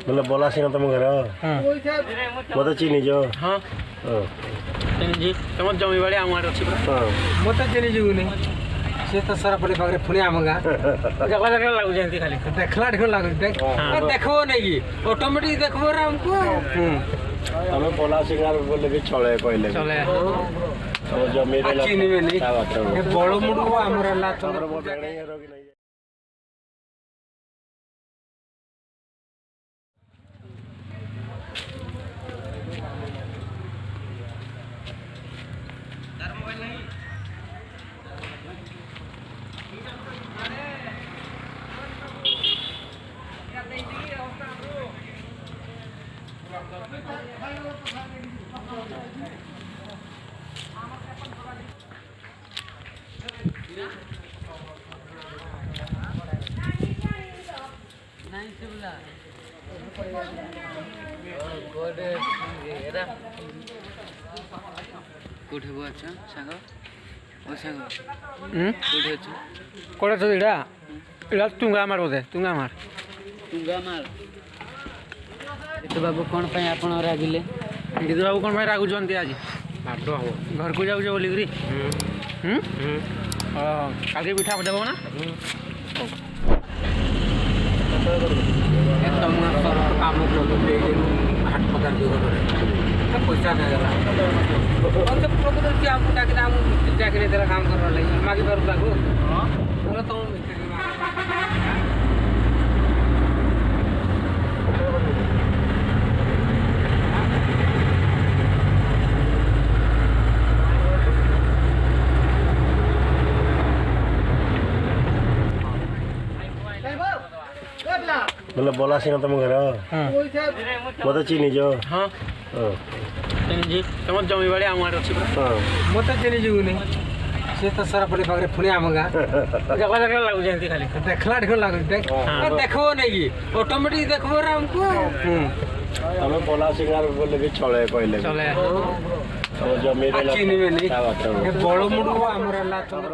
मतलब बोला सिंह तुम घर मत चिन्ह जो हाँ चिन्ह तुम जमी बाड़ी आम आड़े अच्छी मत चिन्ह जीवनी से तो सारा पड़े पागरे पुणे आम गा देखला देखला लागू जंती खाली देखला ढेर लागो देख देखो नहीं की ऑटोमेटिक देखबो रे हमको हमें बोला सिंह बोले भी चले पहले चले तो जमी रे चिन्ह में नहीं ये बड़ो मुडो हमरा ला चंद्र कोठे गो अच्छा सागो ओ सागो कोठे अच्छा कोड़ा तो इडा इडा तुंगा मार बोदे तुंगा मार तो बाबू कौन पे आपण रागिले गीत बाबू कौन भाई रागु जंती आज बाटो हो घर को जाऊ बोली करी काल के पिठा देबो ना एकदम काम हाट पकार जो पैसा नहीं गला और जब प्रकृति से आपको ताकि हम जाके तेरा काम करने लगे मागी पर लागो बोला तो मतलब बोला सिंह तुम घर मत चिन्ह जो हाँ चिन्ह तुम जमी बाड़ी आम आड़े अच्छी मत चिन्ह जीवनी से तो सारा पड़े पागरे पुणे आम गा देखला देखला लागू जंती खाली देखला ढेर लागो देख देखो नहीं की ऑटोमेटिक देखबो रे हमको हमें बोला सिंह बोले भी चले पहले चले तो जमी रे चिन्ह में नहीं ये बड़ो मुडो हमरा ला चंद्र